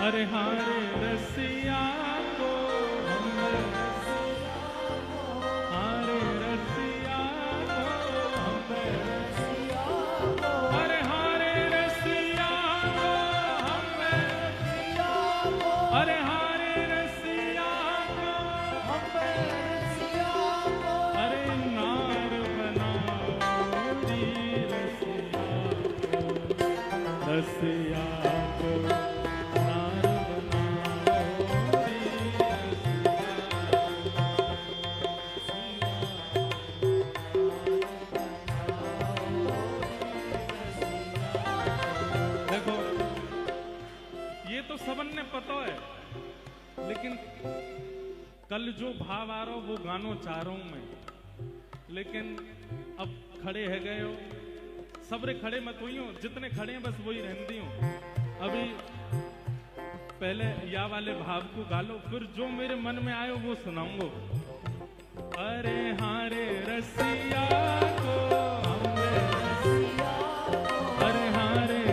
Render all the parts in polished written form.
अरे हारे रसिया को हम हारे रसिया को हम अरे हारे रसिया को हम अरे हारे रसिया को हम अरे नार बनाओ दी रसिया को सबन ने पता है, लेकिन कल जो भाव आ रहा वो गानो चाह रहा हूं मैं, लेकिन अब खड़े है गए हो सबरे खड़े मत हुई हो, जितने खड़े हैं बस वही रहती हूँ। अभी पहले या वाले भाव को गा लो, फिर जो मेरे मन में आयो वो सुनाऊंगा। अरे हारे रसिया को अरे हारे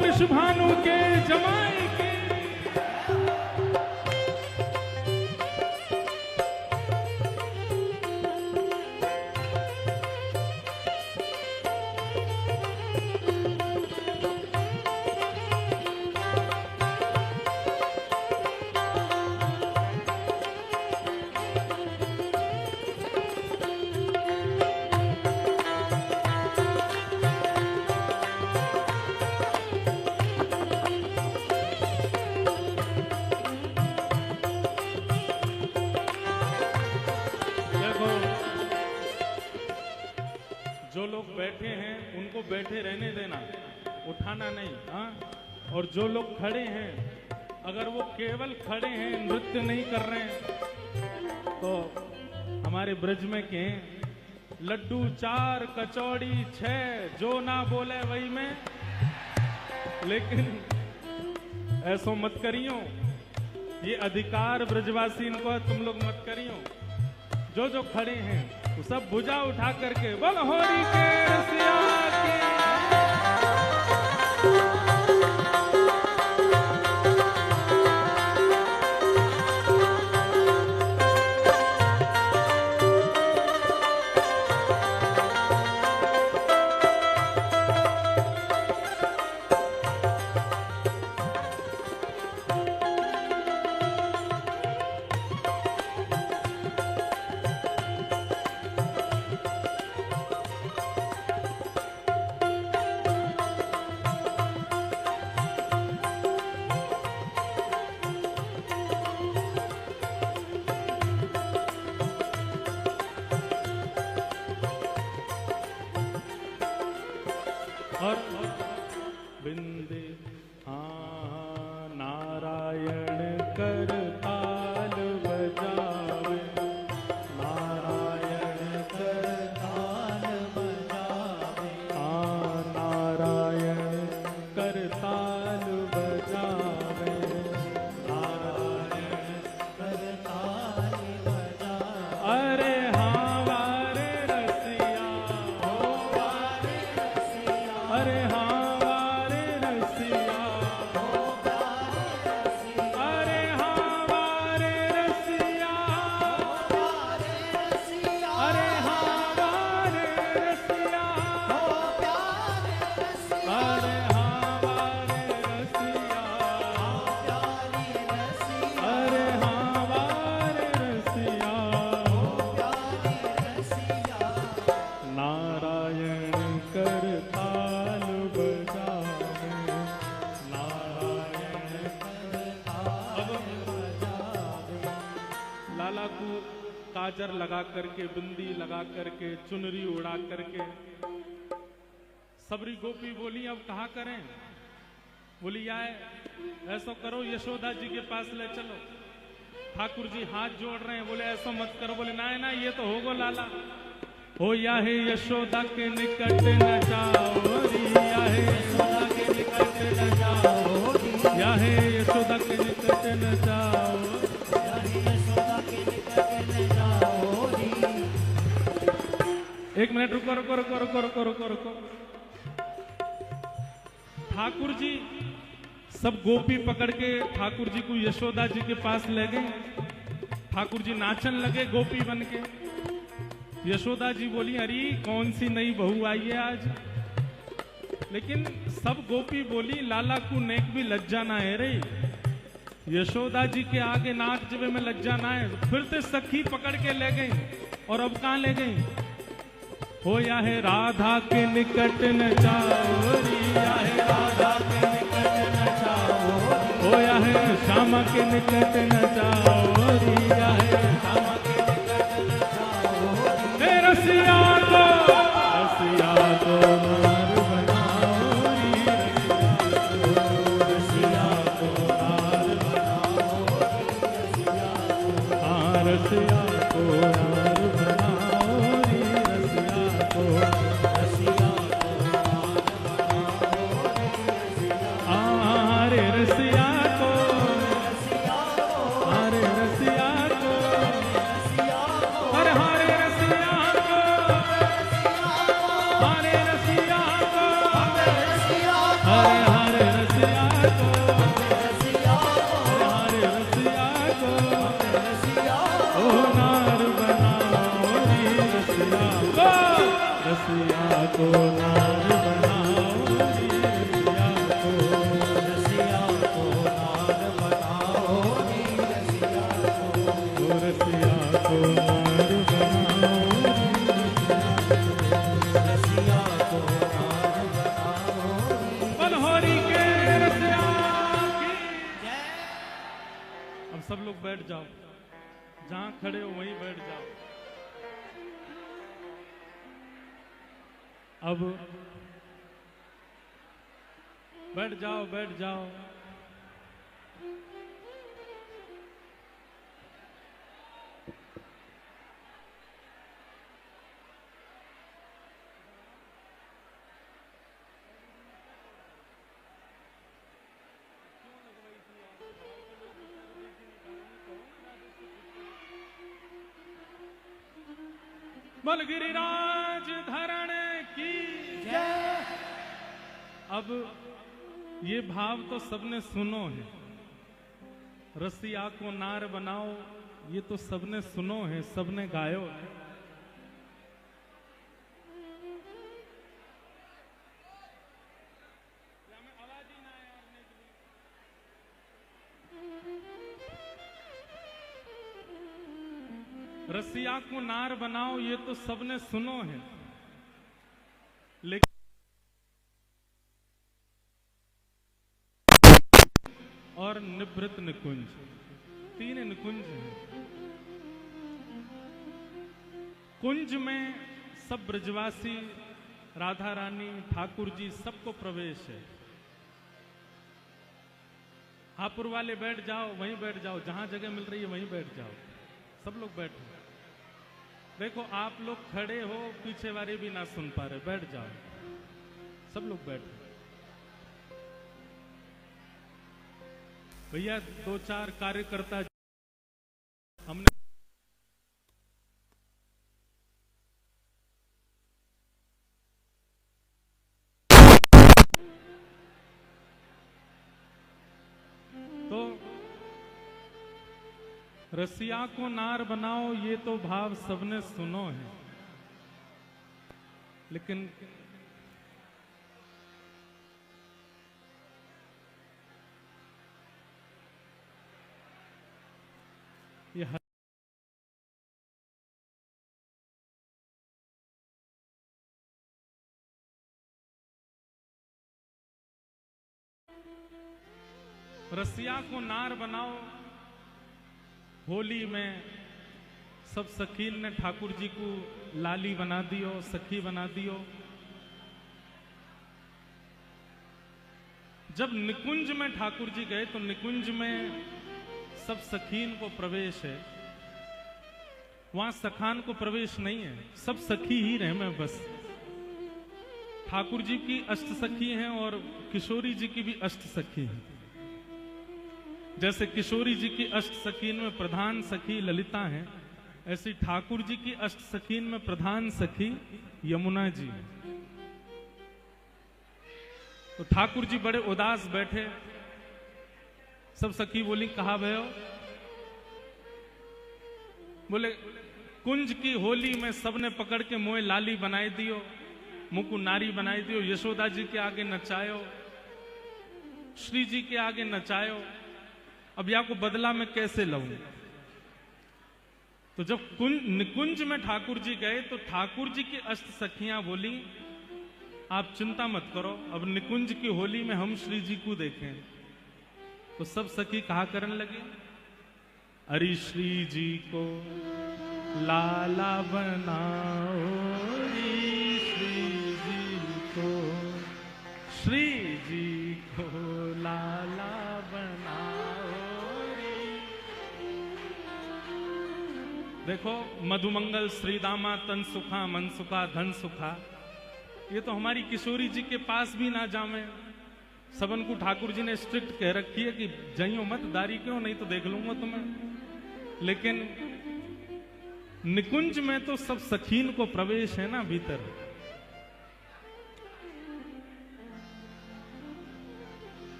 वृषभानु के जमाई के बैठे हैं उनको बैठे रहने देना, उठाना नहीं। हाँ, और जो लोग खड़े हैं अगर वो केवल खड़े हैं, नृत्य नहीं कर रहे हैं, तो हमारे ब्रज में के लड्डू 4 कचौड़ी 6, जो ना बोले वही में। लेकिन ऐसो मत करियो, ये अधिकार ब्रजवासी इनको, तुम लोग मत करियो। जो जो खड़े हैं वो सब भुजा उठा करके बोल होरी के रसिया की। और बिंदे नारायण कर ताल बजावे, नारायण कर ताल बजावे, नारायण कर ताल बजावे, नारायण कर ताल बजावे। अरे हाँ वारे रसिया, हो वारे रसिया, अरे हाँ वारे रसिया, हो वारे रसिया, अरे हाँ वारे रसिया, हो वारे रसिया, अरे हाँ वारे रसिया, हो प्यारे रसिया, अरे हाँ वारे रसिया, हो प्यारी रसिया, अरे हाँ वारे रसिया, हो प्यारी रसिया। नारायण कर ताल बजावे, नारायण कर ताल बजावे। लाला को काजर लगा करके, बिंदी लगा करके, चुनरी उड़ा करके सबरी गोपी बोली अब कहा करें। बोली आए ऐसा करो, यशोदा जी के पास ले चलो। ठाकुर जी हाथ जोड़ रहे हैं, बोले ऐसा मत करो। बोले ना ना, ये तो होगो लाला। हो या है यशोदा के निकट न जाओ री, या है यशोदा के निकट न जाओ री, या है यशोदा के निकट न जाओ, या है यशोदा के निकट न जाओ री। 1 मिनट रुको रुको रुको रुको रुको रुको रुको। ठाकुर जी सब गोपी पकड़ के ठाकुर जी को यशोदा जी के पास ले गए। ठाकुर जी नाचन लगे गोपी बन के। यशोदा जी बोली अरे कौन सी नई बहू आई है आज। लेकिन सब गोपी बोली लाला को नेक भी लज्जा ना है रे। यशोदा जी के आगे नाच जबे में लज्जा ना है। फिर से सखी पकड़ के ले गई। और अब कहां ले गई? हो या है राधा के निकट न जाओ री, या है राधा के निकट न जाओ, हो या है श्यामा के निकट न जाओ री, या है श्यामा के निकट न जाओ री। रसिया को नार बनाओ री, रसिया को नार बनाओ री, रसिया को नार बनाओ री, रसिया को रसिया को नार बनाओ रे, रसिया को हरे रसिया को, हरे हरे रसिया को, हरे रसिया को, हरे हरे रसिया को, हरे रसिया को, ओ नार बनाओ रे रसिया को, रसिया को नार बनाओ रे रसिया को, रसिया को नार बनाओ रे रसिया को, रसिया को नार बनाओ रे रसिया को नार बनाओ। बनहोरी के रसिया की जय। अब सब लोग बैठ जाओ, जहां खड़े हो वहीं बैठ जाओ। अब बैठ जाओ, बैठ जाओ। बोल गिरिराज धरण की जय। अब ये भाव तो सबने सुनो है, रसिया को नार बनाओ, ये तो सबने सुनो है, सबने गायो है। रसिया को नार बनाओ, ये तो सबने सुनो है, लेकिन और निभृत निकुंज, तीन निकुंज हैं। कुंज में सब ब्रजवासी, राधा रानी, ठाकुर जी सबको प्रवेश है। हापुर वाले बैठ जाओ, वहीं बैठ जाओ, जहां जगह मिल रही है वहीं बैठ जाओ, सब लोग बैठो। देखो आप लोग खड़े हो, पीछे वाले भी ना सुन पा रहे, बैठ जाओ, सब लोग बैठो। भैया दो चार कार्यकर्ता हमने तो रसिया को नार बनाओ, ये तो भाव सबने सुनो है, लेकिन ये रसिया को नार बनाओ, होली में सब सखीन ने ठाकुर जी को लाली बना दियो, सखी बना दियो। जब निकुंज में ठाकुर जी गए तो निकुंज में सब सखीन को प्रवेश है, वहां सखान को प्रवेश नहीं है, सब सखी ही रहे में बस। ठाकुर जी की अष्ट सखी हैं और किशोरी जी की भी अष्ट सखी हैं। जैसे किशोरी जी की अष्ट सखीन में प्रधान सखी ललिता है, ऐसी ठाकुर जी की अष्ट सखीन में प्रधान सखी यमुना जी। तो ठाकुर जी बड़े उदास बैठे, सब सखी बोली कहा भयो? बोले कुंज की होली में सबने पकड़ के मोए लाली बनाई दियो, मुकु नारी बनाई दियो, यशोदा जी के आगे नचायो, श्री जी के आगे नचायो, अब या को बदला में कैसे लऊं? तो जब निकुंज में ठाकुर जी गए तो ठाकुर जी की अष्ट सखियां बोली आप चिंता मत करो, अब निकुंज की होली में हम श्री जी को देखें। तो सब सखी कहा करने लगे, अरे श्री जी को लाला बनाओ, श्री जी को लाला बनाओ। देखो मधुमंगल श्रीदामा तन सुखा मन सुखा धन सुखा, ये तो हमारी किशोरी जी के पास भी ना जामे। सबन को ठाकुर जी ने स्ट्रिक्ट कह रखी है कि जाइयो मत, दारी क्यों, नहीं तो देख लूंगा तुम्हें। लेकिन निकुंज में तो सब सखीन को प्रवेश है ना भीतर।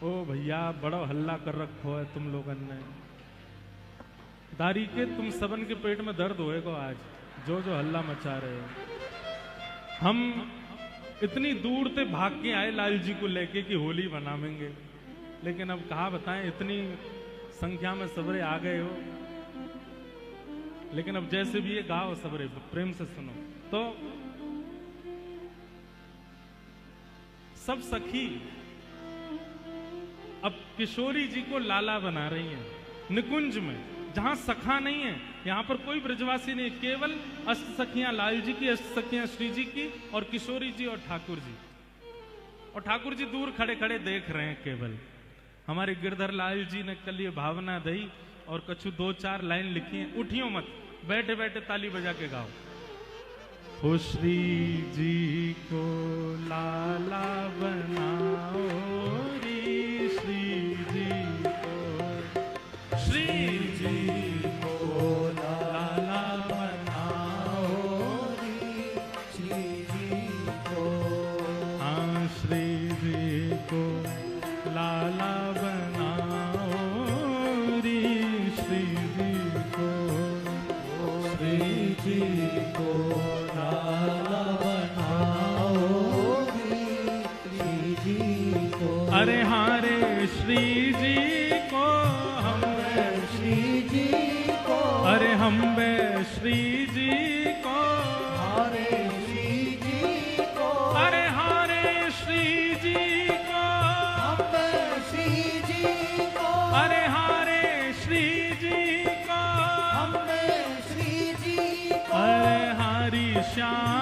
ओ भैया बड़ा हल्ला कर रखो है तुम लोगन ने, दारी के तुम सबन के पेट में दर्द होएगा आज, जो जो हल्ला मचा रहे हो। हम इतनी दूर से भाग के आए लाल जी को लेके कि होली मनावेंगे, लेकिन अब कहा बताएं, इतनी संख्या में सबरे आ गए हो। लेकिन अब जैसे भी ये गाओ सबरे प्रेम से सुनो। तो सब सखी अब किशोरी जी को लाला बना रही हैं निकुंज में। जहां सखा नहीं है, यहाँ पर कोई ब्रजवासी नहीं, केवल अष्ट सखियां लाल जी की, अष्ट सखियां श्री जी की और किशोरी जी और ठाकुर जी। और ठाकुर जी दूर खड़े खड़े देख रहे हैं केवल। हमारे गिरधर लाल जी ने कल ये भावना दी और कछु 2-4 लाइन लिखी है, उठियो मत, बैठे बैठे ताली बजा के गाओ। हो श्री जी को लाला बनाओ रे, श्री जी को, श्री जी को लाला बनाओ रे, श्री जी को, हाँ श्री जी को लाला बनाओ रे, श्री जी को, श्री जी को लाला बनाओ रे, श्री जी को। अरे हारे श्री जी को हम श्री जी को, अरे हम बे श्री जी को, हारे श्री जी को, अरे हारे श्री जी को, हम बे श्री जी को, अरे हारे श्री जी को, हम बे श्री जी को, अरे हारी श्याम